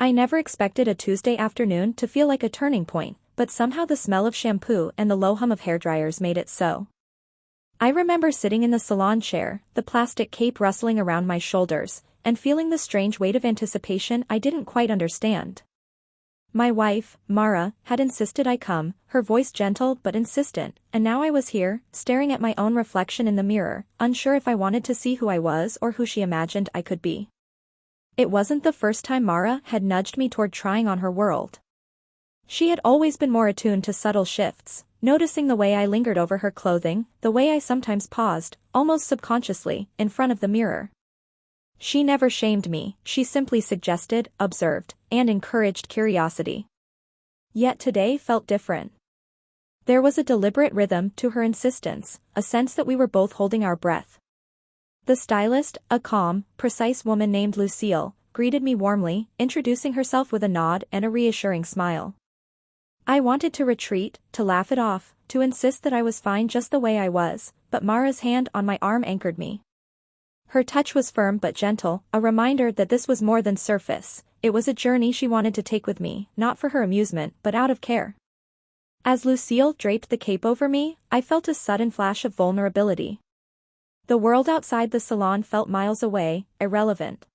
I never expected a Tuesday afternoon to feel like a turning point, but somehow the smell of shampoo and the low hum of hairdryers made it so. I remember sitting in the salon chair, the plastic cape rustling around my shoulders, and feeling the strange weight of anticipation I didn't quite understand. My wife, Mara, had insisted I come, her voice gentle but insistent, and now I was here, staring at my own reflection in the mirror, unsure if I wanted to see who I was or who she imagined I could be. It wasn't the first time Mara had nudged me toward trying on her world. She had always been more attuned to subtle shifts, noticing the way I lingered over her clothing, the way I sometimes paused, almost subconsciously, in front of the mirror. She never shamed me, she simply suggested, observed, and encouraged curiosity. Yet today felt different. There was a deliberate rhythm to her insistence, a sense that we were both holding our breath. The stylist, a calm, precise woman named Lucille, greeted me warmly, introducing herself with a nod and a reassuring smile. I wanted to retreat, to laugh it off, to insist that I was fine just the way I was, but Mara's hand on my arm anchored me. Her touch was firm but gentle, a reminder that this was more than surface. It was a journey she wanted to take with me, not for her amusement, but out of care. As Lucille draped the cape over me, I felt a sudden flash of vulnerability. The world outside the salon felt miles away, irrelevant.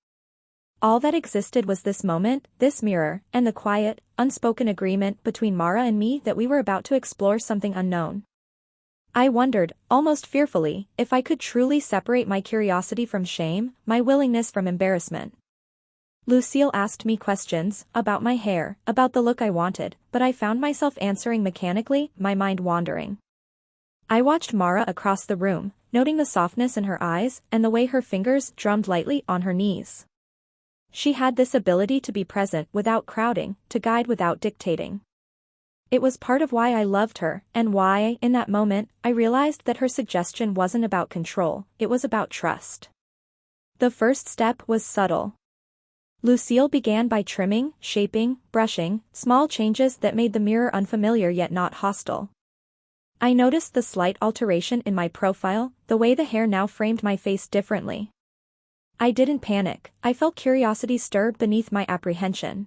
All that existed was this moment, this mirror, and the quiet, unspoken agreement between Mara and me that we were about to explore something unknown. I wondered, almost fearfully, if I could truly separate my curiosity from shame, my willingness from embarrassment. Lucille asked me questions, about my hair, about the look I wanted, but I found myself answering mechanically, my mind wandering. I watched Mara across the room, noting the softness in her eyes and the way her fingers drummed lightly on her knees. She had this ability to be present without crowding, to guide without dictating. It was part of why I loved her, and why, in that moment, I realized that her suggestion wasn't about control, it was about trust. The first step was subtle. Lucille began by trimming, shaping, brushing, small changes that made the mirror unfamiliar yet not hostile. I noticed the slight alteration in my profile, the way the hair now framed my face differently. I didn't panic, I felt curiosity stir beneath my apprehension.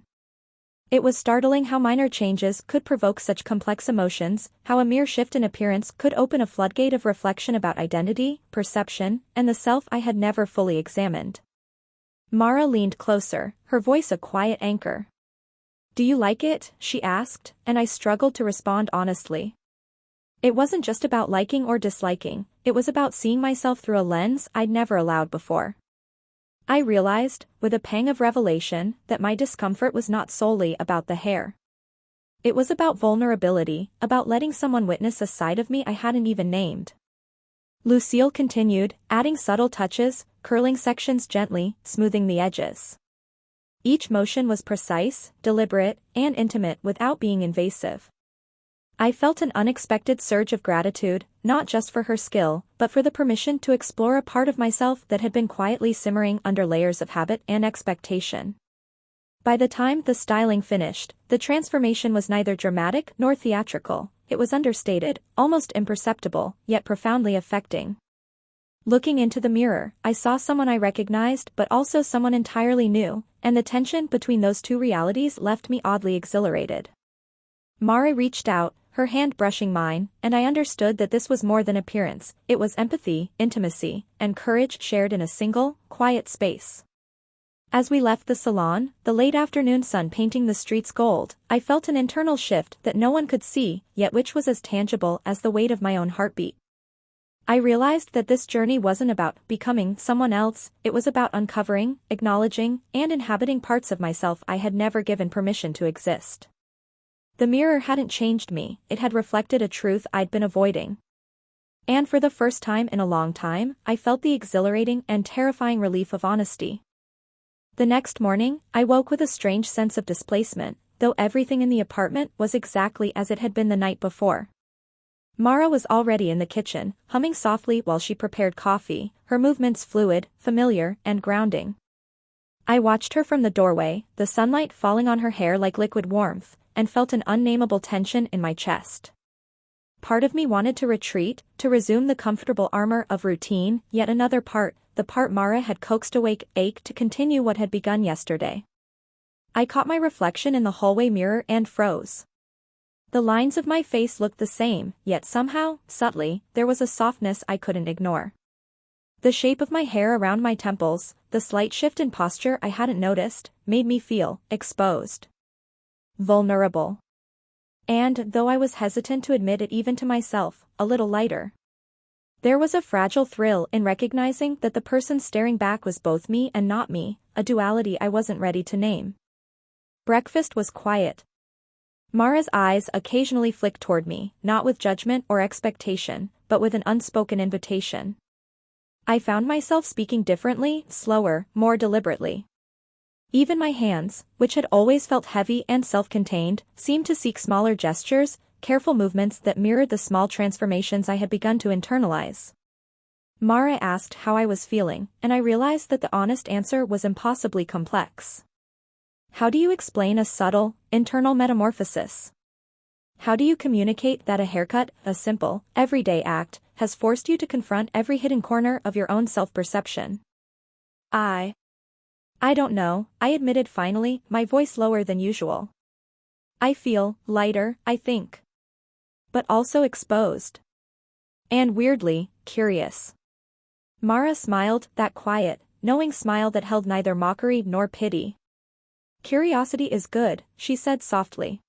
It was startling how minor changes could provoke such complex emotions, how a mere shift in appearance could open a floodgate of reflection about identity, perception, and the self I had never fully examined. Mara leaned closer, her voice a quiet anchor. "Do you like it?" she asked, and I struggled to respond honestly. It wasn't just about liking or disliking, it was about seeing myself through a lens I'd never allowed before. I realized, with a pang of revelation, that my discomfort was not solely about the hair. It was about vulnerability, about letting someone witness a side of me I hadn't even named. Lucille continued, adding subtle touches, curling sections gently, smoothing the edges. Each motion was precise, deliberate, and intimate without being invasive. I felt an unexpected surge of gratitude, not just for her skill, but for the permission to explore a part of myself that had been quietly simmering under layers of habit and expectation. By the time the styling finished, the transformation was neither dramatic nor theatrical, it was understated, almost imperceptible, yet profoundly affecting. Looking into the mirror, I saw someone I recognized but also someone entirely new, and the tension between those two realities left me oddly exhilarated. Mara reached out, her hand brushing mine, and I understood that this was more than appearance, it was empathy, intimacy, and courage shared in a single, quiet space. As we left the salon, the late afternoon sun painting the streets gold, I felt an internal shift that no one could see, yet which was as tangible as the weight of my own heartbeat. I realized that this journey wasn't about becoming someone else, it was about uncovering, acknowledging, and inhabiting parts of myself I had never given permission to exist. The mirror hadn't changed me, it had reflected a truth I'd been avoiding. And for the first time in a long time, I felt the exhilarating and terrifying relief of honesty. The next morning, I woke with a strange sense of displacement, though everything in the apartment was exactly as it had been the night before. Mara was already in the kitchen, humming softly while she prepared coffee, her movements fluid, familiar, and grounding. I watched her from the doorway, the sunlight falling on her hair like liquid warmth, and felt an unnameable tension in my chest. Part of me wanted to retreat, to resume the comfortable armor of routine, yet another part, the part Mara had coaxed awake, ached to continue what had begun yesterday. I caught my reflection in the hallway mirror and froze. The lines of my face looked the same, yet somehow, subtly, there was a softness I couldn't ignore. The shape of my hair around my temples, the slight shift in posture I hadn't noticed, made me feel exposed. Vulnerable. And, though I was hesitant to admit it even to myself, a little lighter. There was a fragile thrill in recognizing that the person staring back was both me and not me, a duality I wasn't ready to name. Breakfast was quiet. Mara's eyes occasionally flicked toward me, not with judgment or expectation, but with an unspoken invitation. I found myself speaking differently, slower, more deliberately. Even my hands, which had always felt heavy and self-contained, seemed to seek smaller gestures, careful movements that mirrored the small transformations I had begun to internalize. Mara asked how I was feeling, and I realized that the honest answer was impossibly complex. How do you explain a subtle, internal metamorphosis? How do you communicate that a haircut, a simple, everyday act, has forced you to confront every hidden corner of your own self-perception? I don't know, I admitted finally, my voice lower than usual. I feel lighter, I think. But also exposed. And weirdly, curious. Mara smiled, that quiet, knowing smile that held neither mockery nor pity. Curiosity is good, she said softly.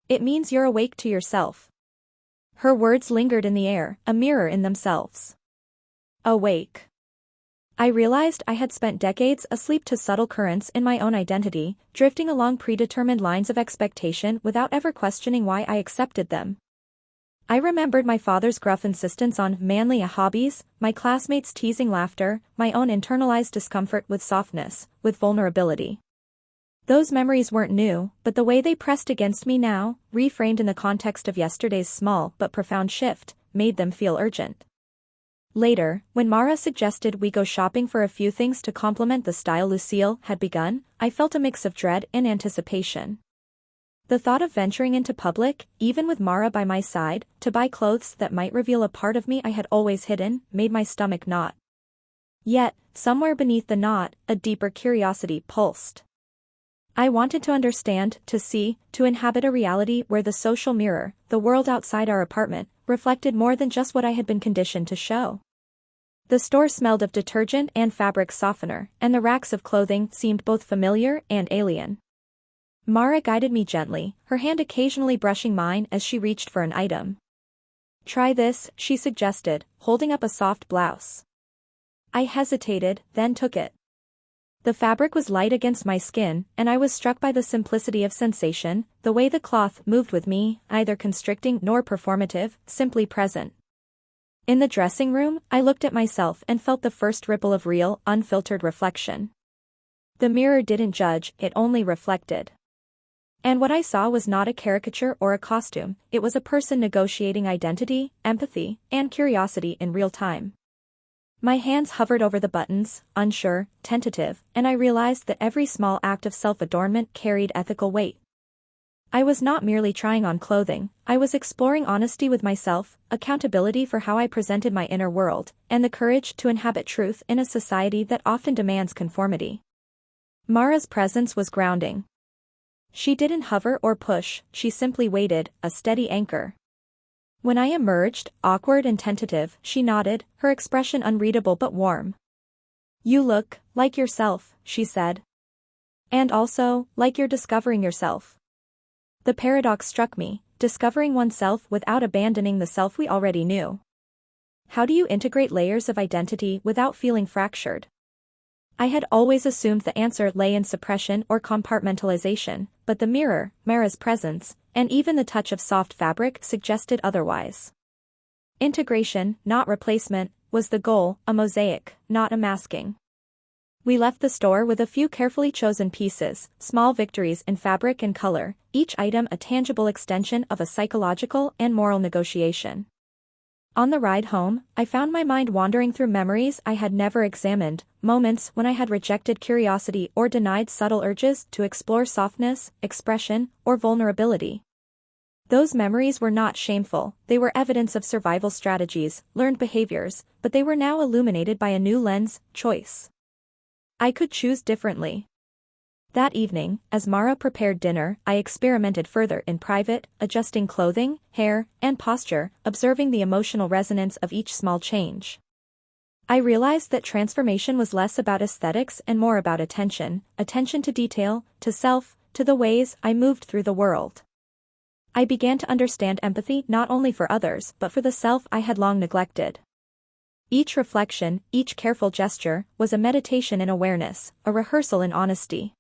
It means you're awake to yourself. Her words lingered in the air, a mirror in themselves. Awake. I realized I had spent decades asleep to subtle currents in my own identity, drifting along predetermined lines of expectation without ever questioning why I accepted them. I remembered my father's gruff insistence on manly hobbies, my classmates' teasing laughter, my own internalized discomfort with softness, with vulnerability. Those memories weren't new, but the way they pressed against me now, reframed in the context of yesterday's small but profound shift, made them feel urgent. Later, when Mara suggested we go shopping for a few things to complement the style Lucille had begun, I felt a mix of dread and anticipation. The thought of venturing into public, even with Mara by my side, to buy clothes that might reveal a part of me I had always hidden, made my stomach knot. Yet, somewhere beneath the knot, a deeper curiosity pulsed. I wanted to understand, to see, to inhabit a reality where the social mirror, the world outside our apartment, reflected more than just what I had been conditioned to show. The store smelled of detergent and fabric softener, and the racks of clothing seemed both familiar and alien. Mara guided me gently, her hand occasionally brushing mine as she reached for an item. Try this, she suggested, holding up a soft blouse. I hesitated, then took it. The fabric was light against my skin, and I was struck by the simplicity of sensation, the way the cloth moved with me, neither constricting nor performative, simply present. In the dressing room, I looked at myself and felt the first ripple of real, unfiltered reflection. The mirror didn't judge, it only reflected. And what I saw was not a caricature or a costume, it was a person negotiating identity, empathy, and curiosity in real time. My hands hovered over the buttons, unsure, tentative, and I realized that every small act of self-adornment carried ethical weight. I was not merely trying on clothing, I was exploring honesty with myself, accountability for how I presented my inner world, and the courage to inhabit truth in a society that often demands conformity. Mara's presence was grounding. She didn't hover or push, she simply waited, a steady anchor. When I emerged, awkward and tentative, she nodded, her expression unreadable but warm. You look like yourself, she said. And also, like you're discovering yourself. The paradox struck me, discovering oneself without abandoning the self we already knew. How do you integrate layers of identity without feeling fractured? I had always assumed the answer lay in suppression or compartmentalization, but the mirror, Mara's presence, and even the touch of soft fabric suggested otherwise. Integration, not replacement, was the goal, a mosaic, not a masking. We left the store with a few carefully chosen pieces, small victories in fabric and color, each item a tangible extension of a psychological and moral negotiation. On the ride home, I found my mind wandering through memories I had never examined, moments when I had rejected curiosity or denied subtle urges to explore softness, expression, or vulnerability. Those memories were not shameful, they were evidence of survival strategies, learned behaviors, but they were now illuminated by a new lens, choice. I could choose differently. That evening, as Mara prepared dinner, I experimented further in private, adjusting clothing, hair, and posture, observing the emotional resonance of each small change. I realized that transformation was less about aesthetics and more about attention to detail, to self, to the ways I moved through the world. I began to understand empathy not only for others but for the self I had long neglected. Each reflection, each careful gesture, was a meditation in awareness, a rehearsal in honesty.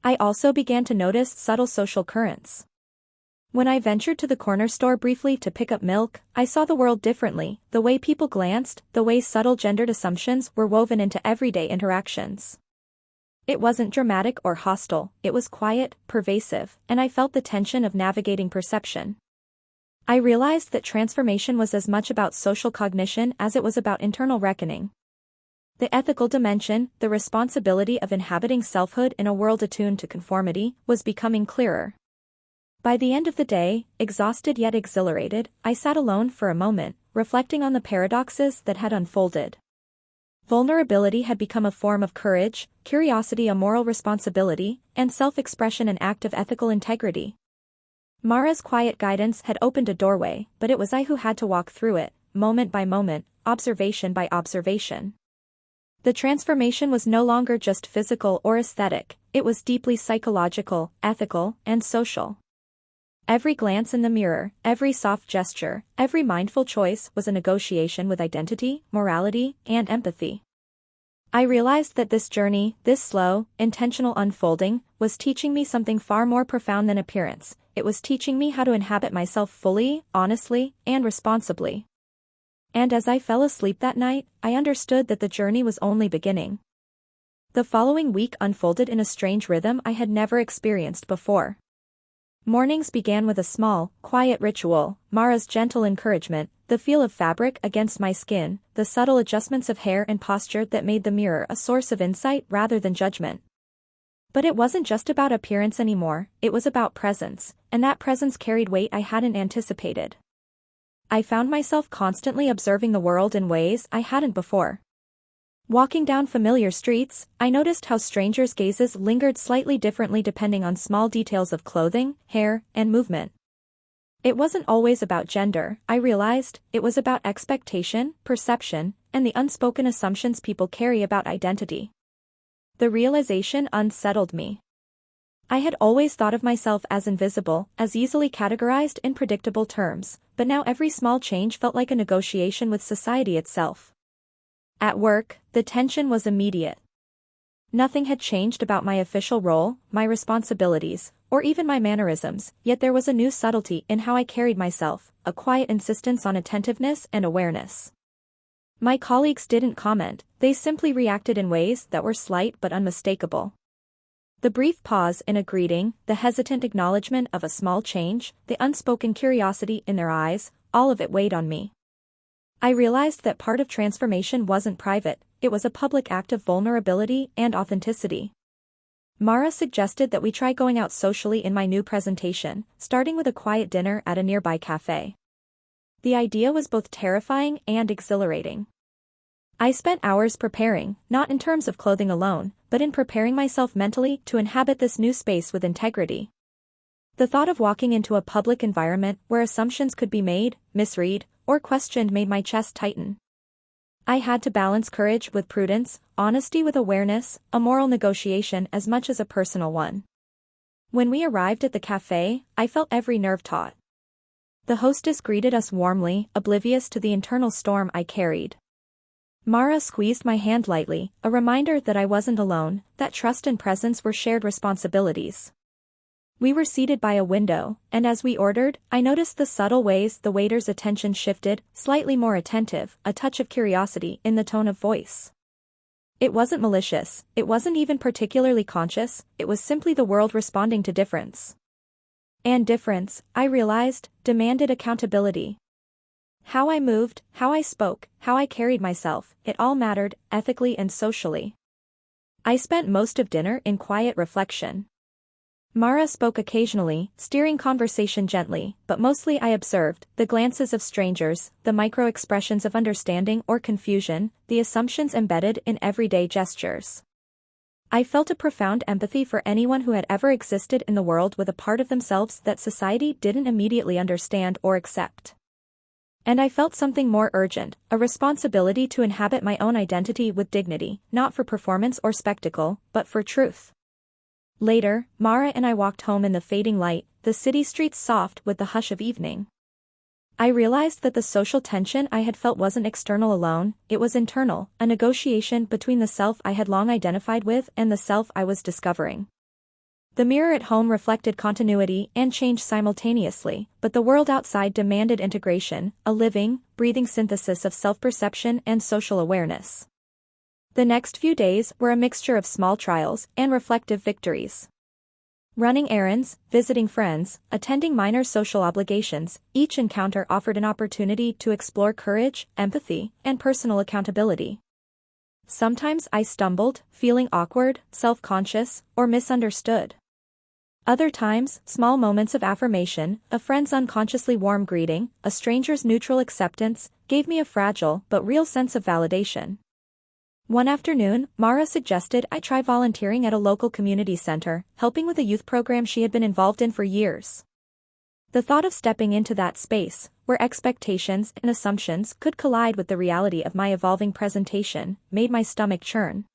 I also began to notice subtle social currents. When I ventured to the corner store briefly to pick up milk, I saw the world differently, the way people glanced, the way subtle gendered assumptions were woven into everyday interactions. It wasn't dramatic or hostile, it was quiet, pervasive, and I felt the tension of navigating perception. I realized that transformation was as much about social cognition as it was about internal reckoning. The ethical dimension, the responsibility of inhabiting selfhood in a world attuned to conformity, was becoming clearer. By the end of the day, exhausted yet exhilarated, I sat alone for a moment, reflecting on the paradoxes that had unfolded. Vulnerability had become a form of courage, curiosity a moral responsibility, and self-expression an act of ethical integrity. Mara's quiet guidance had opened a doorway, but it was I who had to walk through it, moment by moment, observation by observation. The transformation was no longer just physical or aesthetic, it was deeply psychological, ethical, and social. Every glance in the mirror, every soft gesture, every mindful choice was a negotiation with identity, morality, and empathy. I realized that this journey, this slow, intentional unfolding, was teaching me something far more profound than appearance. It was teaching me how to inhabit myself fully, honestly, and responsibly. And as I fell asleep that night, I understood that the journey was only beginning. The following week unfolded in a strange rhythm I had never experienced before. Mornings began with a small, quiet ritual, Mara's gentle encouragement, the feel of fabric against my skin, the subtle adjustments of hair and posture that made the mirror a source of insight rather than judgment. But it wasn't just about appearance anymore, it was about presence, and that presence carried weight I hadn't anticipated. I found myself constantly observing the world in ways I hadn't before. Walking down familiar streets, I noticed how strangers' gazes lingered slightly differently depending on small details of clothing, hair, and movement. It wasn't always about gender, I realized, it was about expectation, perception, and the unspoken assumptions people carry about identity. The realization unsettled me. I had always thought of myself as invisible, as easily categorized in predictable terms, but now every small change felt like a negotiation with society itself. At work, the tension was immediate. Nothing had changed about my official role, my responsibilities, or even my mannerisms, yet there was a new subtlety in how I carried myself, a quiet insistence on attentiveness and awareness. My colleagues didn't comment, they simply reacted in ways that were slight but unmistakable. The brief pause in a greeting, the hesitant acknowledgement of a small change, the unspoken curiosity in their eyes, all of it weighed on me. I realized that part of transformation wasn't private, it was a public act of vulnerability and authenticity. Mara suggested that we try going out socially in my new presentation, starting with a quiet dinner at a nearby cafe. The idea was both terrifying and exhilarating. I spent hours preparing, not in terms of clothing alone, but in preparing myself mentally to inhabit this new space with integrity. The thought of walking into a public environment where assumptions could be made, misread, or questioned made my chest tighten. I had to balance courage with prudence, honesty with awareness, a moral negotiation as much as a personal one. When we arrived at the cafe, I felt every nerve taut. The hostess greeted us warmly, oblivious to the internal storm I carried. Mara squeezed my hand lightly, a reminder that I wasn't alone, that trust and presence were shared responsibilities. We were seated by a window, and as we ordered, I noticed the subtle ways the waiter's attention shifted, slightly more attentive, a touch of curiosity in the tone of voice. It wasn't malicious, it wasn't even particularly conscious, it was simply the world responding to difference. And difference, I realized, demanded accountability. How I moved, how I spoke, how I carried myself, it all mattered, ethically and socially. I spent most of dinner in quiet reflection. Mara spoke occasionally, steering conversation gently, but mostly I observed, the glances of strangers, the micro-expressions of understanding or confusion, the assumptions embedded in everyday gestures. I felt a profound empathy for anyone who had ever existed in the world with a part of themselves that society didn't immediately understand or accept. And I felt something more urgent, a responsibility to inhabit my own identity with dignity, not for performance or spectacle, but for truth. Later, Mara and I walked home in the fading light, the city streets soft with the hush of evening. I realized that the social tension I had felt wasn't external alone, it was internal, a negotiation between the self I had long identified with and the self I was discovering. The mirror at home reflected continuity and change simultaneously, but the world outside demanded integration, a living, breathing synthesis of self-perception and social awareness. The next few days were a mixture of small trials and reflective victories. Running errands, visiting friends, attending minor social obligations, each encounter offered an opportunity to explore courage, empathy, and personal accountability. Sometimes I stumbled, feeling awkward, self-conscious, or misunderstood. Other times, small moments of affirmation, a friend's unconsciously warm greeting, a stranger's neutral acceptance, gave me a fragile but real sense of validation. One afternoon, Mara suggested I try volunteering at a local community center, helping with a youth program she had been involved in for years. The thought of stepping into that space, where expectations and assumptions could collide with the reality of my evolving presentation, made my stomach churn.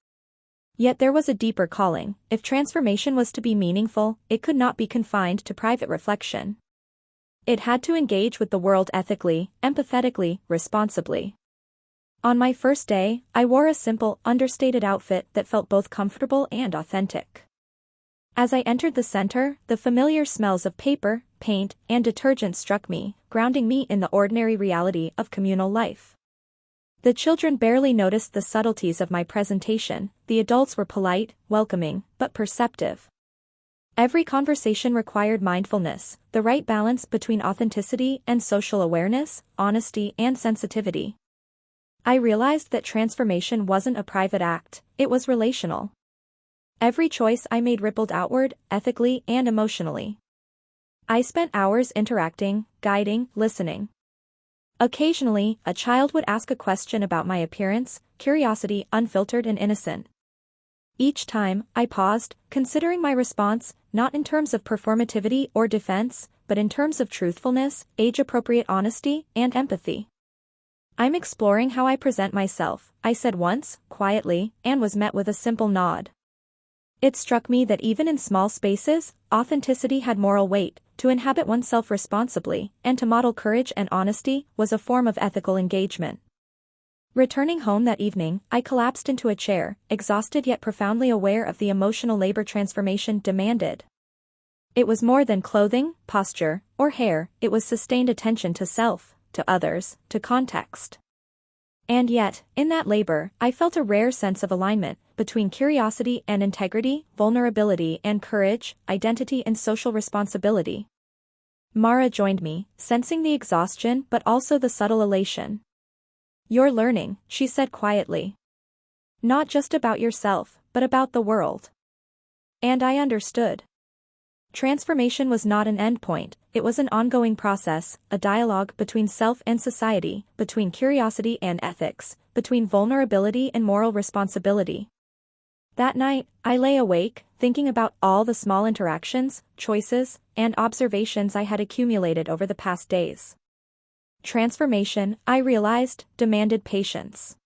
Yet there was a deeper calling. If transformation was to be meaningful, it could not be confined to private reflection. It had to engage with the world ethically, empathetically, responsibly. On my first day, I wore a simple, understated outfit that felt both comfortable and authentic. As I entered the center, the familiar smells of paper, paint, and detergent struck me, grounding me in the ordinary reality of communal life. The children barely noticed the subtleties of my presentation, the adults were polite, welcoming, but perceptive. Every conversation required mindfulness, the right balance between authenticity and social awareness, honesty and sensitivity. I realized that transformation wasn't a private act, it was relational. Every choice I made rippled outward, ethically and emotionally. I spent hours interacting, guiding, listening. Occasionally, a child would ask a question about my appearance, curiosity unfiltered and innocent. Each time, I paused, considering my response, not in terms of performativity or defense, but in terms of truthfulness, age-appropriate honesty, and empathy. "I'm exploring how I present myself," I said once, quietly, and was met with a simple nod. It struck me that even in small spaces, authenticity had moral weight. To inhabit oneself responsibly, and to model courage and honesty, was a form of ethical engagement. Returning home that evening, I collapsed into a chair, exhausted yet profoundly aware of the emotional labor transformation demanded. It was more than clothing, posture, or hair, it was sustained attention to self, to others, to context. And yet, in that labor, I felt a rare sense of alignment, between curiosity and integrity, vulnerability and courage, identity and social responsibility. Mara joined me, sensing the exhaustion but also the subtle elation. "You're learning," she said quietly. "Not just about yourself, but about the world." And I understood. Transformation was not an endpoint, it was an ongoing process, a dialogue between self and society, between curiosity and ethics, between vulnerability and moral responsibility. That night, I lay awake, thinking about all the small interactions, choices, and observations I had accumulated over the past days. Transformation, I realized, demanded patience.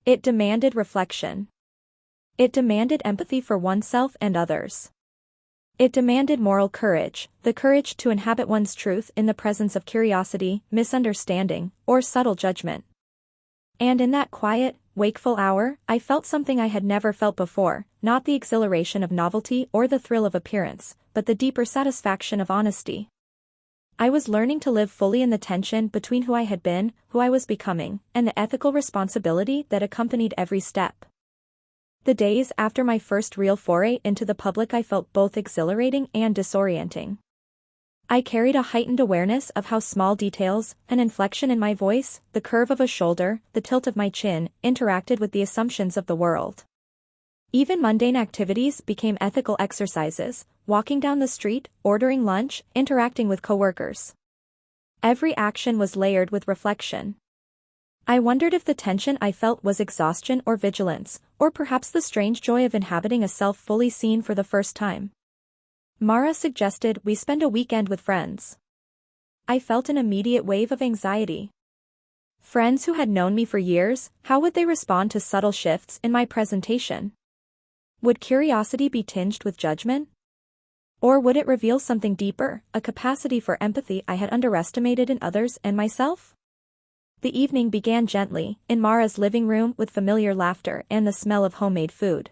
It demanded reflection. It demanded empathy for oneself and others. It demanded moral courage, the courage to inhabit one's truth in the presence of curiosity, misunderstanding, or subtle judgment. And in that quiet, wakeful hour, I felt something I had never felt before, not the exhilaration of novelty or the thrill of appearance, but the deeper satisfaction of honesty. I was learning to live fully in the tension between who I had been, who I was becoming, and the ethical responsibility that accompanied every step. The days after my first real foray into the public I felt both exhilarating and disorienting. I carried a heightened awareness of how small details, an inflection in my voice, the curve of a shoulder, the tilt of my chin, interacted with the assumptions of the world. Even mundane activities became ethical exercises, walking down the street, ordering lunch, interacting with coworkers. Every action was layered with reflection. I wondered if the tension I felt was exhaustion or vigilance, or perhaps the strange joy of inhabiting a self fully seen for the first time. Mara suggested we spend a weekend with friends. I felt an immediate wave of anxiety. Friends who had known me for years, how would they respond to subtle shifts in my presentation? Would curiosity be tinged with judgment? Or would it reveal something deeper, a capacity for empathy I had underestimated in others and myself? The evening began gently, in Mara's living room with familiar laughter and the smell of homemade food.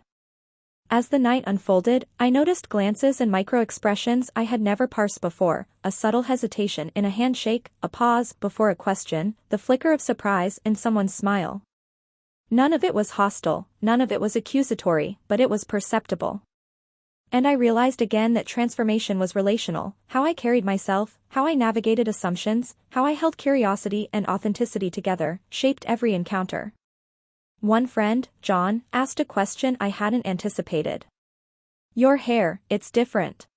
As the night unfolded, I noticed glances and micro-expressions I had never parsed before, a subtle hesitation in a handshake, a pause before a question, the flicker of surprise in someone's smile. None of it was hostile, none of it was accusatory, but it was perceptible. And I realized again that transformation was relational, how I carried myself, how I navigated assumptions, how I held curiosity and authenticity together, shaped every encounter. One friend, John, asked a question I hadn't anticipated. "Your hair, it's different.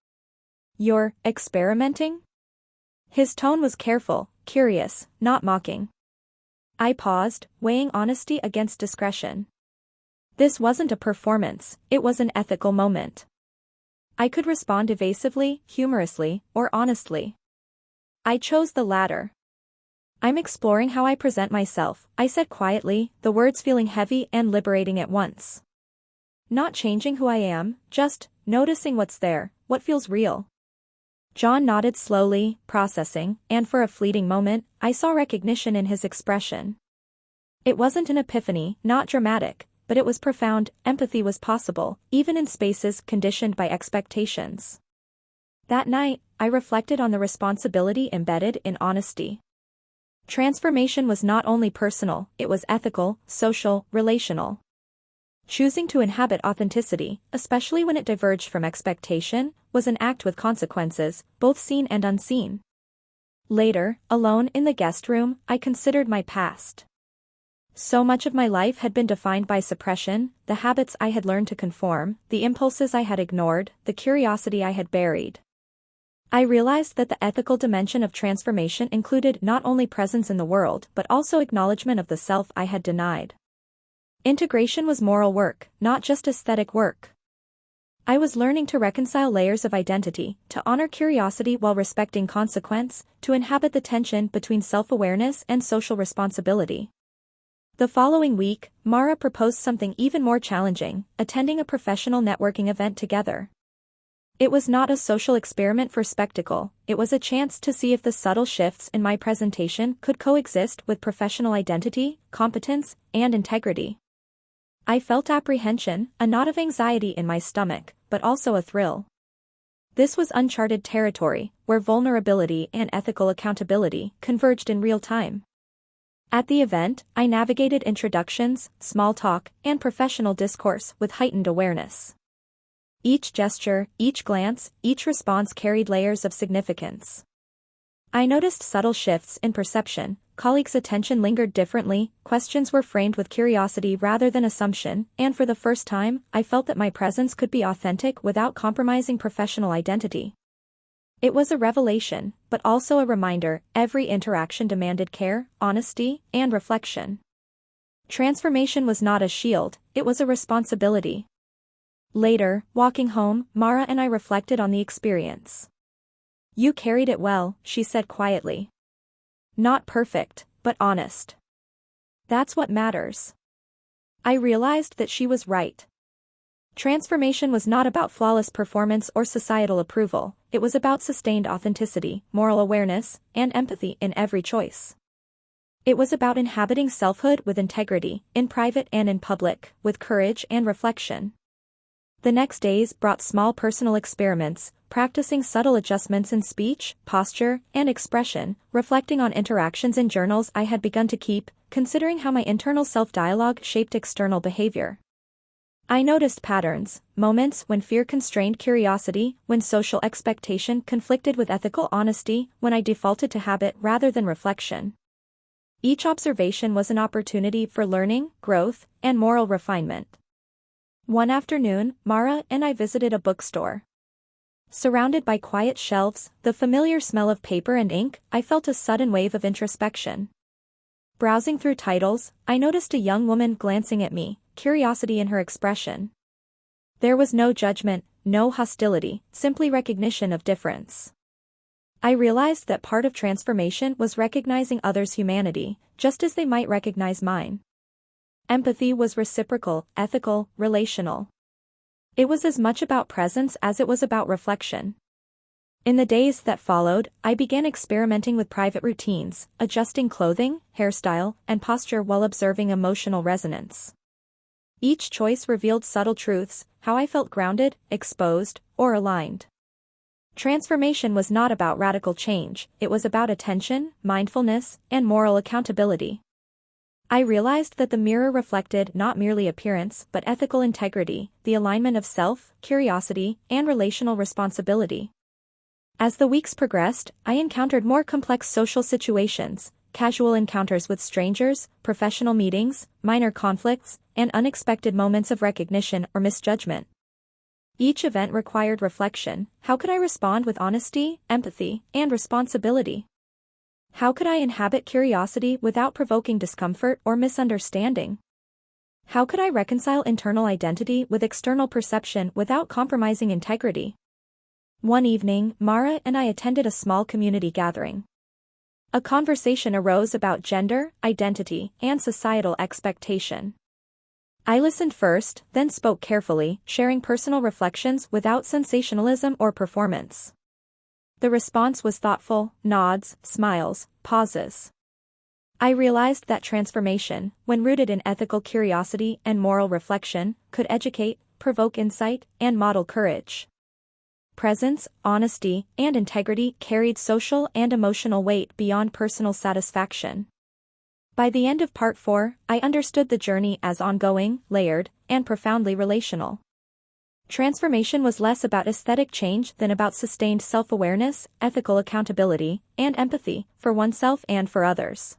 You're experimenting?" His tone was careful, curious, not mocking. I paused, weighing honesty against discretion. This wasn't a performance, it was an ethical moment. I could respond evasively, humorously, or honestly. I chose the latter. "I'm exploring how I present myself," I said quietly, the words feeling heavy and liberating at once. "Not changing who I am, just noticing what's there, what feels real." John nodded slowly, processing, and for a fleeting moment, I saw recognition in his expression. It wasn't an epiphany, not dramatic, but it was profound. Empathy was possible, even in spaces conditioned by expectations. That night, I reflected on the responsibility embedded in honesty. Transformation was not only personal, it was ethical, social, relational. Choosing to inhabit authenticity, especially when it diverged from expectation, was an act with consequences, both seen and unseen. Later, alone in the guest room, I considered my past. So much of my life had been defined by suppression, the habits I had learned to conform, the impulses I had ignored, the curiosity I had buried. I realized that the ethical dimension of transformation included not only presence in the world but also acknowledgement of the self I had denied. Integration was moral work, not just aesthetic work. I was learning to reconcile layers of identity, to honor curiosity while respecting consequence, to inhabit the tension between self-awareness and social responsibility. The following week, Mara proposed something even more challenging, attending a professional networking event together. It was not a social experiment for spectacle, it was a chance to see if the subtle shifts in my presentation could coexist with professional identity, competence, and integrity. I felt apprehension, a knot of anxiety in my stomach, but also a thrill. This was uncharted territory, where vulnerability and ethical accountability converged in real time. At the event, I navigated introductions, small talk, and professional discourse with heightened awareness. Each gesture, each glance, each response carried layers of significance. I noticed subtle shifts in perception, colleagues' attention lingered differently, questions were framed with curiosity rather than assumption, and for the first time, I felt that my presence could be authentic without compromising professional identity. It was a revelation, but also a reminder, every interaction demanded care, honesty, and reflection. Transformation was not a shield, it was a responsibility. Later, walking home, Mara and I reflected on the experience. "You carried it well," she said quietly. "Not perfect, but honest. That's what matters." I realized that she was right. Transformation was not about flawless performance or societal approval, it was about sustained authenticity, moral awareness, and empathy in every choice. It was about inhabiting selfhood with integrity, in private and in public, with courage and reflection. The next days brought small personal experiments, practicing subtle adjustments in speech, posture, and expression, reflecting on interactions in journals I had begun to keep, considering how my internal self-dialogue shaped external behavior. I noticed patterns, moments when fear constrained curiosity, when social expectation conflicted with ethical honesty, when I defaulted to habit rather than reflection. Each observation was an opportunity for learning, growth, and moral refinement. One afternoon, Mara and I visited a bookstore. Surrounded by quiet shelves, the familiar smell of paper and ink, I felt a sudden wave of introspection. Browsing through titles, I noticed a young woman glancing at me, curiosity in her expression. There was no judgment, no hostility, simply recognition of difference. I realized that part of transformation was recognizing others' humanity, just as they might recognize mine. Empathy was reciprocal, ethical, relational. It was as much about presence as it was about reflection. In the days that followed, I began experimenting with private routines, adjusting clothing, hairstyle, and posture while observing emotional resonance. Each choice revealed subtle truths, how I felt grounded, exposed, or aligned. Transformation was not about radical change, it was about attention, mindfulness, and moral accountability. I realized that the mirror reflected not merely appearance but ethical integrity, the alignment of self, curiosity, and relational responsibility. As the weeks progressed, I encountered more complex social situations, casual encounters with strangers, professional meetings, minor conflicts, and unexpected moments of recognition or misjudgment. Each event required reflection. How could I respond with honesty, empathy, and responsibility? How could I inhabit curiosity without provoking discomfort or misunderstanding? How could I reconcile internal identity with external perception without compromising integrity? One evening, Mara and I attended a small community gathering. A conversation arose about gender, identity, and societal expectation. I listened first, then spoke carefully, sharing personal reflections without sensationalism or performance. The response was thoughtful, nods, smiles, pauses. I realized that transformation, when rooted in ethical curiosity and moral reflection, could educate, provoke insight, and model courage. Presence, honesty, and integrity carried social and emotional weight beyond personal satisfaction. By the end of Part 4, I understood the journey as ongoing, layered, and profoundly relational. Transformation was less about aesthetic change than about sustained self-awareness, ethical accountability, and empathy, for oneself and for others.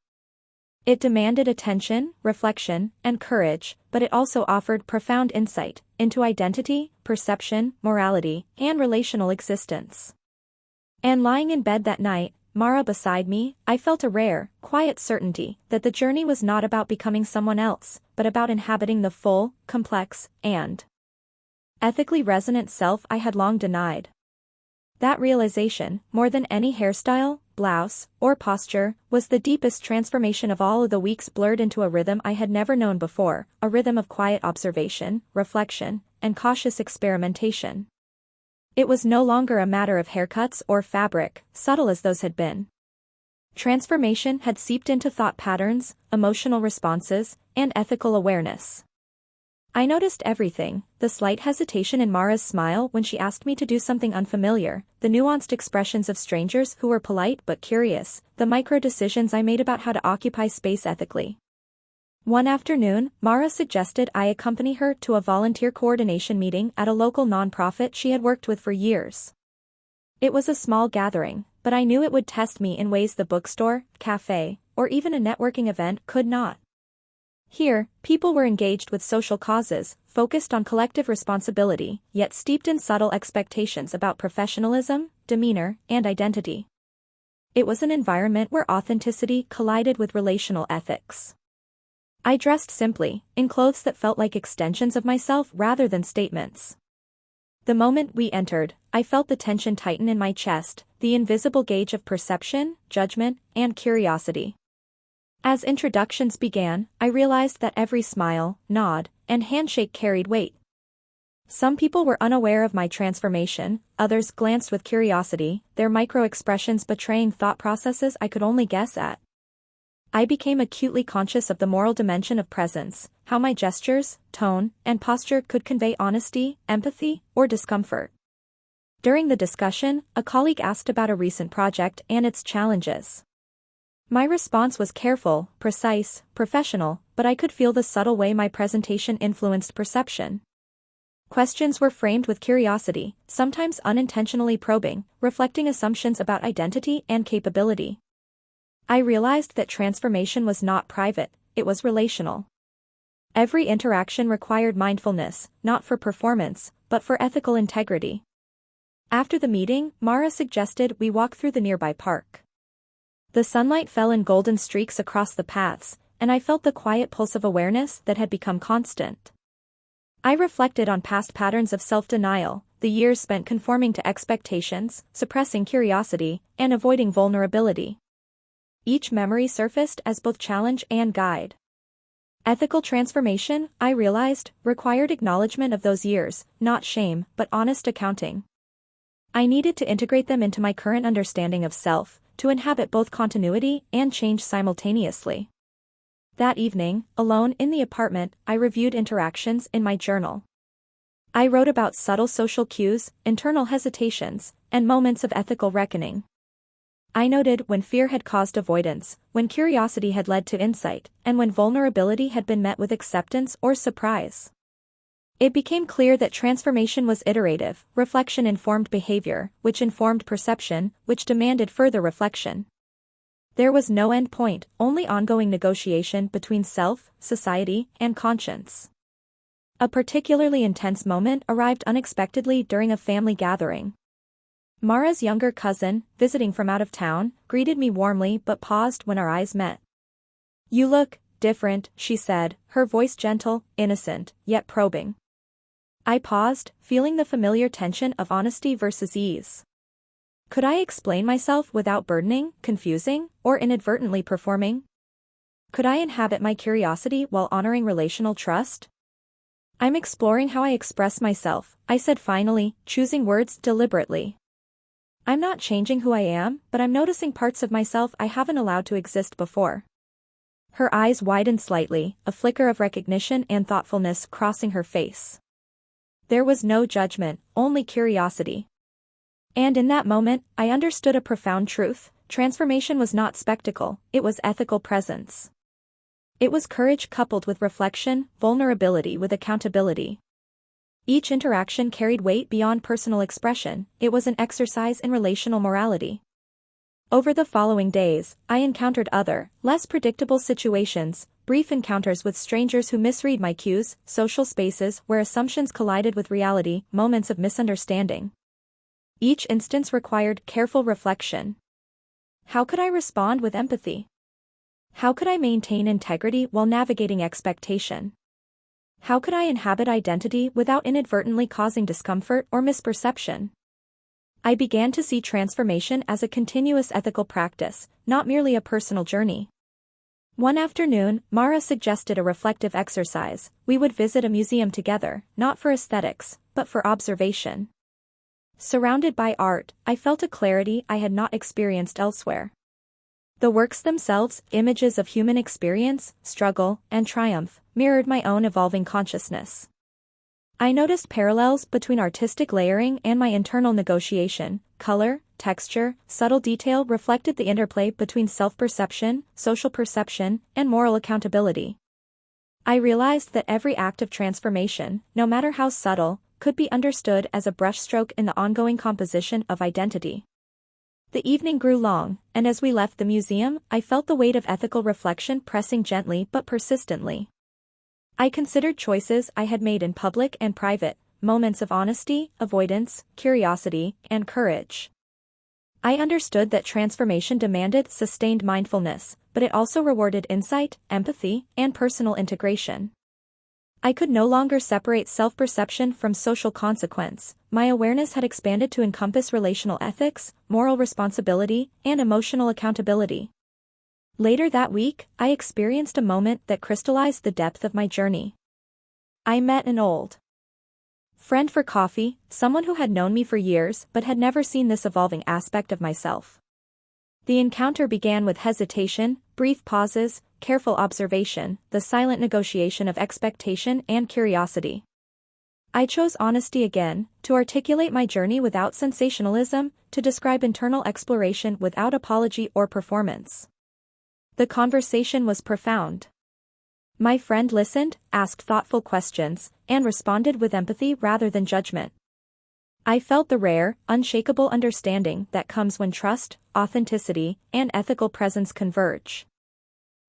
It demanded attention, reflection, and courage, but it also offered profound insight into identity, perception, morality, and relational existence. And lying in bed that night, Mara beside me, I felt a rare, quiet certainty that the journey was not about becoming someone else, but about inhabiting the full, complex, and ethically resonant self I had long denied. That realization, more than any hairstyle, blouse, or posture, was the deepest transformation of all. Of the weeks blurred into a rhythm I had never known before, a rhythm of quiet observation, reflection, and cautious experimentation. It was no longer a matter of haircuts or fabric, subtle as those had been. Transformation had seeped into thought patterns, emotional responses, and ethical awareness. I noticed everything, the slight hesitation in Mara's smile when she asked me to do something unfamiliar, the nuanced expressions of strangers who were polite but curious, the micro-decisions I made about how to occupy space ethically. One afternoon, Mara suggested I accompany her to a volunteer coordination meeting at a local nonprofit she had worked with for years. It was a small gathering, but I knew it would test me in ways the bookstore, cafe, or even a networking event could not. Here, people were engaged with social causes, focused on collective responsibility, yet steeped in subtle expectations about professionalism, demeanor, and identity. It was an environment where authenticity collided with relational ethics. I dressed simply, in clothes that felt like extensions of myself rather than statements. The moment we entered, I felt the tension tighten in my chest, the invisible gauge of perception, judgment, and curiosity. As introductions began, I realized that every smile, nod, and handshake carried weight. Some people were unaware of my transformation, others glanced with curiosity, their micro-expressions betraying thought processes I could only guess at. I became acutely conscious of the moral dimension of presence, how my gestures, tone, and posture could convey honesty, empathy, or discomfort. During the discussion, a colleague asked about a recent project and its challenges. My response was careful, precise, professional, but I could feel the subtle way my presentation influenced perception. Questions were framed with curiosity, sometimes unintentionally probing, reflecting assumptions about identity and capability. I realized that transformation was not private, it was relational. Every interaction required mindfulness, not for performance, but for ethical integrity. After the meeting, Mara suggested we walk through the nearby park. The sunlight fell in golden streaks across the paths, and I felt the quiet pulse of awareness that had become constant. I reflected on past patterns of self-denial, the years spent conforming to expectations, suppressing curiosity, and avoiding vulnerability. Each memory surfaced as both challenge and guide. Ethical transformation, I realized, required acknowledgement of those years, not shame, but honest accounting. I needed to integrate them into my current understanding of self, to inhabit both continuity and change simultaneously. That evening, alone in the apartment, I reviewed interactions in my journal. I wrote about subtle social cues, internal hesitations, and moments of ethical reckoning. I noted when fear had caused avoidance, when curiosity had led to insight, and when vulnerability had been met with acceptance or surprise. It became clear that transformation was iterative, reflection informed behavior, which informed perception, which demanded further reflection. There was no end point, only ongoing negotiation between self, society, and conscience. A particularly intense moment arrived unexpectedly during a family gathering. Mara's younger cousin, visiting from out of town, greeted me warmly but paused when our eyes met. "You look different," she said, her voice gentle, innocent, yet probing. I paused, feeling the familiar tension of honesty versus ease. Could I explain myself without burdening, confusing, or inadvertently performing? Could I inhabit my curiosity while honoring relational trust? "I'm exploring how I express myself," I said finally, choosing words deliberately. "I'm not changing who I am, but I'm noticing parts of myself I haven't allowed to exist before." Her eyes widened slightly, a flicker of recognition and thoughtfulness crossing her face. There was no judgment, only curiosity. And in that moment, I understood a profound truth: transformation was not spectacle, it was ethical presence. It was courage coupled with reflection, vulnerability with accountability. Each interaction carried weight beyond personal expression, it was an exercise in relational morality. Over the following days, I encountered other, less predictable situations, brief encounters with strangers who misread my cues, social spaces where assumptions collided with reality, moments of misunderstanding. Each instance required careful reflection. How could I respond with empathy? How could I maintain integrity while navigating expectation? How could I inhabit identity without inadvertently causing discomfort or misperception? I began to see transformation as a continuous ethical practice, not merely a personal journey. One afternoon, Mara suggested a reflective exercise. We would visit a museum together, not for aesthetics, but for observation. Surrounded by art, I felt a clarity I had not experienced elsewhere. The works themselves, images of human experience, struggle, and triumph, mirrored my own evolving consciousness. I noticed parallels between artistic layering and my internal negotiation. Color, texture, subtle detail reflected the interplay between self-perception, social perception, and moral accountability. I realized that every act of transformation, no matter how subtle, could be understood as a brushstroke in the ongoing composition of identity. The evening grew long, and as we left the museum, I felt the weight of ethical reflection pressing gently but persistently. I considered choices I had made in public and private, moments of honesty, avoidance, curiosity, and courage. I understood that transformation demanded sustained mindfulness, but it also rewarded insight, empathy, and personal integration. I could no longer separate self-perception from social consequence. My awareness had expanded to encompass relational ethics, moral responsibility, and emotional accountability. Later that week, I experienced a moment that crystallized the depth of my journey. I met an old friend for coffee, someone who had known me for years but had never seen this evolving aspect of myself. The encounter began with hesitation, brief pauses, careful observation, the silent negotiation of expectation and curiosity. I chose honesty again, to articulate my journey without sensationalism, to describe internal exploration without apology or performance. The conversation was profound. My friend listened, asked thoughtful questions, and responded with empathy rather than judgment. I felt the rare, unshakable understanding that comes when trust, authenticity, and ethical presence converge.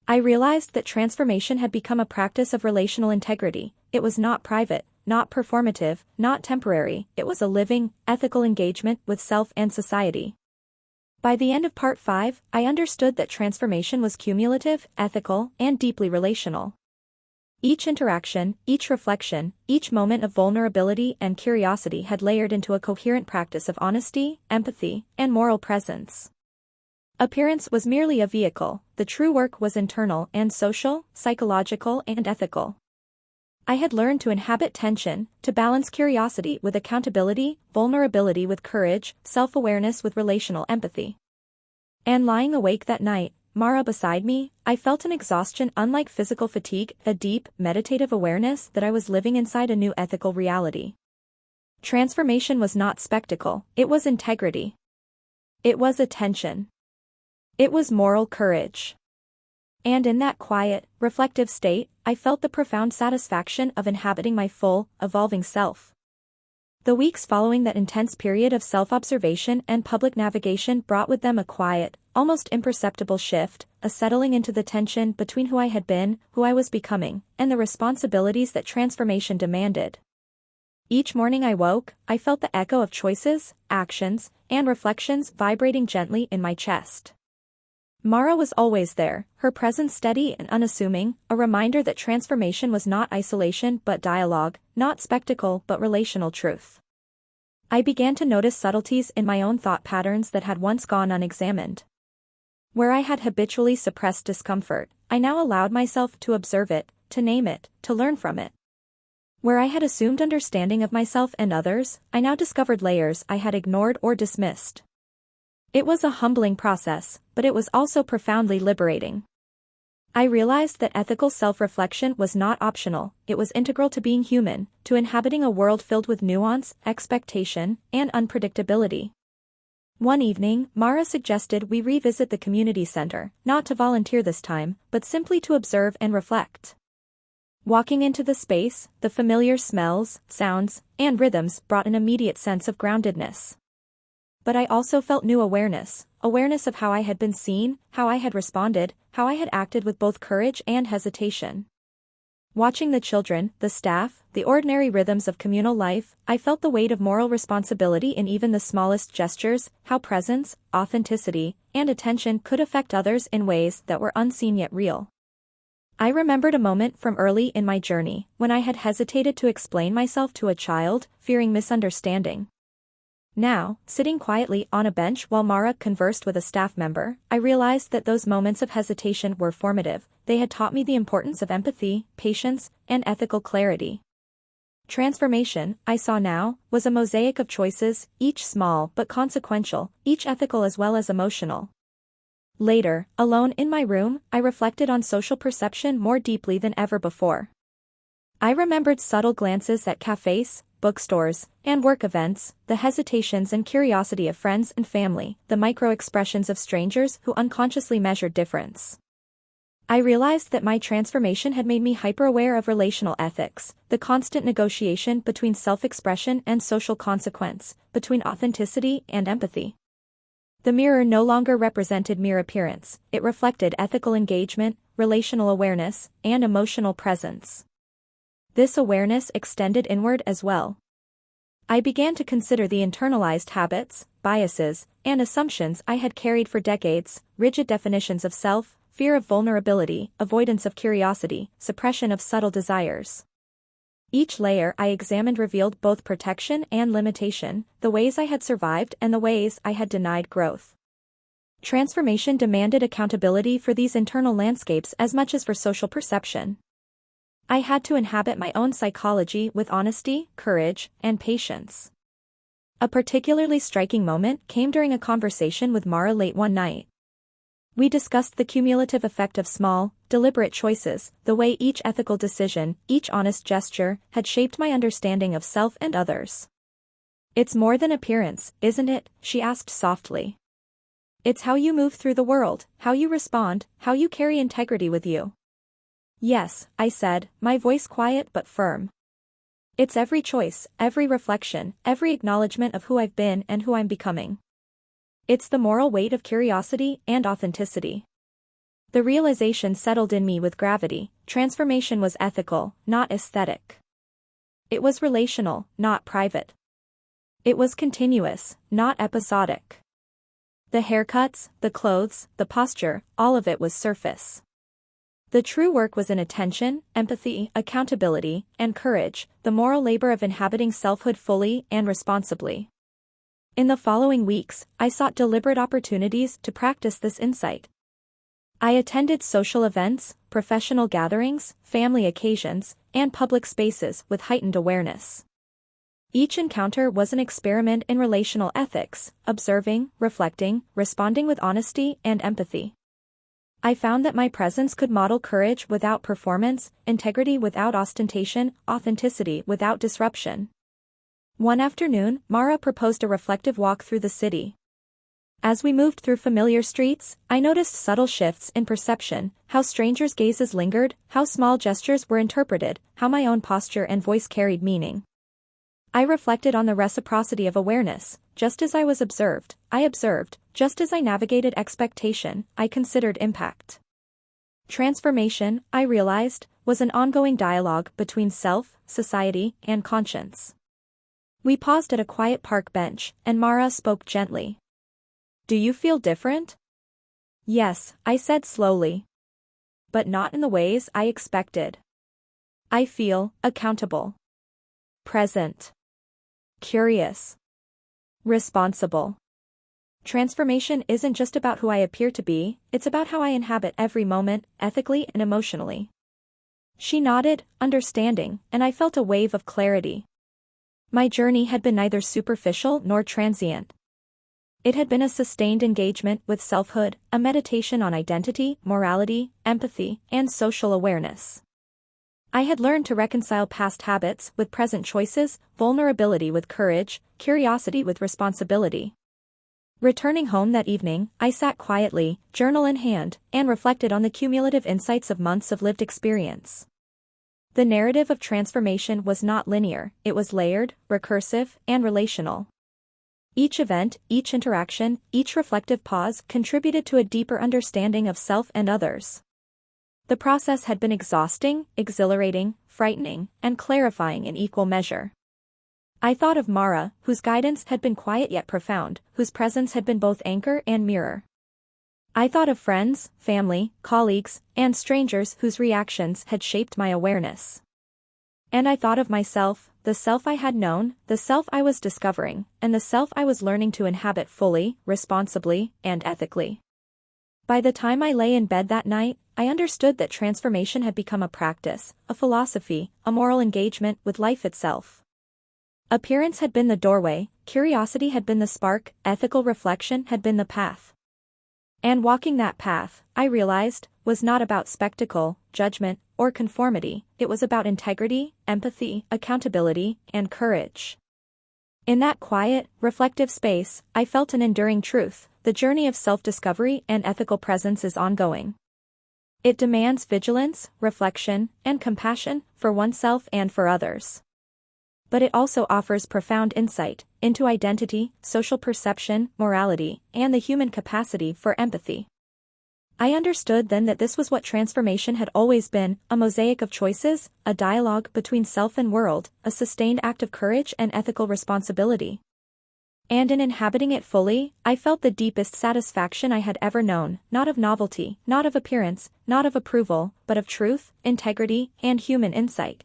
I realized that transformation had become a practice of relational integrity. It was not private, not performative, not temporary, it was a living, ethical engagement with self and society. By the end of part 5, I understood that transformation was cumulative, ethical, and deeply relational. Each interaction, each reflection, each moment of vulnerability and curiosity had layered into a coherent practice of honesty, empathy, and moral presence. Appearance was merely a vehicle, the true work was internal and social, psychological and ethical. I had learned to inhabit tension, to balance curiosity with accountability, vulnerability with courage, self-awareness with relational empathy. And lying awake that night, Mara beside me, I felt an exhaustion unlike physical fatigue, a deep, meditative awareness that I was living inside a new ethical reality. Transformation was not spectacle, it was integrity. It was attention. It was moral courage. And in that quiet, reflective state, I felt the profound satisfaction of inhabiting my full, evolving self. The weeks following that intense period of self-observation and public navigation brought with them a quiet, almost imperceptible shift, a settling into the tension between who I had been, who I was becoming, and the responsibilities that transformation demanded. Each morning I woke, I felt the echo of choices, actions, and reflections vibrating gently in my chest. Mara was always there, her presence steady and unassuming, a reminder that transformation was not isolation but dialogue, not spectacle but relational truth. I began to notice subtleties in my own thought patterns that had once gone unexamined. Where I had habitually suppressed discomfort, I now allowed myself to observe it, to name it, to learn from it. Where I had assumed understanding of myself and others, I now discovered layers I had ignored or dismissed. It was a humbling process, but it was also profoundly liberating. I realized that ethical self-reflection was not optional, it was integral to being human, to inhabiting a world filled with nuance, expectation, and unpredictability. One evening, Mara suggested we revisit the community center, not to volunteer this time, but simply to observe and reflect. Walking into the space, the familiar smells, sounds, and rhythms brought an immediate sense of groundedness. But I also felt new awareness of how I had been seen, how I had responded, how I had acted with both courage and hesitation. Watching the children, the staff, the ordinary rhythms of communal life, I felt the weight of moral responsibility in even the smallest gestures, how presence, authenticity, and attention could affect others in ways that were unseen yet real. I remembered a moment from early in my journey, when I had hesitated to explain myself to a child, fearing misunderstanding. Now, sitting quietly on a bench while Mara conversed with a staff member, I realized that those moments of hesitation were formative. They had taught me the importance of empathy, patience, and ethical clarity. Transformation, I saw now, was a mosaic of choices, each small but consequential, each ethical as well as emotional. Later, alone in my room, I reflected on social perception more deeply than ever before. I remembered subtle glances at cafes, bookstores, and work events, the hesitations and curiosity of friends and family, the micro-expressions of strangers who unconsciously measured difference. I realized that my transformation had made me hyper-aware of relational ethics, the constant negotiation between self-expression and social consequence, between authenticity and empathy. The mirror no longer represented mere appearance, it reflected ethical engagement, relational awareness, and emotional presence. This awareness extended inward as well. I began to consider the internalized habits, biases, and assumptions I had carried for decades, rigid definitions of self, fear of vulnerability, avoidance of curiosity, suppression of subtle desires. Each layer I examined revealed both protection and limitation, the ways I had survived and the ways I had denied growth. Transformation demanded accountability for these internal landscapes as much as for social perception. I had to inhabit my own psychology with honesty, courage, and patience. A particularly striking moment came during a conversation with Mara late one night. We discussed the cumulative effect of small, deliberate choices, the way each ethical decision, each honest gesture, had shaped my understanding of self and others. "It's more than appearance, isn't it?" she asked softly. "It's how you move through the world, how you respond, how you carry integrity with you." "Yes," I said, my voice quiet but firm. "It's every choice, every reflection, every acknowledgement of who I've been and who I'm becoming. It's the moral weight of curiosity and authenticity." The realization settled in me with gravity. Transformation was ethical, not aesthetic. It was relational, not private. It was continuous, not episodic. The haircuts, the clothes, the posture, all of it was surface. The true work was in attention, empathy, accountability, and courage, the moral labor of inhabiting selfhood fully and responsibly. In the following weeks, I sought deliberate opportunities to practice this insight. I attended social events, professional gatherings, family occasions, and public spaces with heightened awareness. Each encounter was an experiment in relational ethics, observing, reflecting, responding with honesty and empathy. I found that my presence could model courage without performance, integrity without ostentation, authenticity without disruption. One afternoon, Mara proposed a reflective walk through the city. As we moved through familiar streets, I noticed subtle shifts in perception, how strangers' gazes lingered, how small gestures were interpreted, how my own posture and voice carried meaning. I reflected on the reciprocity of awareness. Just as I was observed, I observed. Just as I navigated expectation, I considered impact. Transformation, I realized, was an ongoing dialogue between self, society, and conscience. We paused at a quiet park bench, and Mara spoke gently. "Do you feel different?" "Yes," I said slowly. "But not in the ways I expected. I feel accountable, present, curious, responsible. Transformation isn't just about who I appear to be, it's about how I inhabit every moment, ethically and emotionally." She nodded, understanding, and I felt a wave of clarity. My journey had been neither superficial nor transient. It had been a sustained engagement with selfhood, a meditation on identity, morality, empathy, and social awareness. I had learned to reconcile past habits with present choices, vulnerability with courage, curiosity with responsibility. Returning home that evening, I sat quietly, journal in hand, and reflected on the cumulative insights of months of lived experience. The narrative of transformation was not linear, it was layered, recursive, and relational. Each event, each interaction, each reflective pause contributed to a deeper understanding of self and others. The process had been exhausting, exhilarating, frightening, and clarifying in equal measure. I thought of Mara, whose guidance had been quiet yet profound, whose presence had been both anchor and mirror. I thought of friends, family, colleagues, and strangers whose reactions had shaped my awareness. And I thought of myself, the self I had known, the self I was discovering, and the self I was learning to inhabit fully, responsibly, and ethically. By the time I lay in bed that night, I understood that transformation had become a practice, a philosophy, a moral engagement with life itself. Appearance had been the doorway, curiosity had been the spark, ethical reflection had been the path. And walking that path, I realized, was not about spectacle, judgment, or conformity, it was about integrity, empathy, accountability, and courage. In that quiet, reflective space, I felt an enduring truth: the journey of self-discovery and ethical presence is ongoing. It demands vigilance, reflection, and compassion, for oneself and for others. But it also offers profound insight into identity, social perception, morality, and the human capacity for empathy. I understood then that this was what transformation had always been: a mosaic of choices, a dialogue between self and world, a sustained act of courage and ethical responsibility. And in inhabiting it fully, I felt the deepest satisfaction I had ever known, not of novelty, not of appearance, not of approval, but of truth, integrity, and human insight.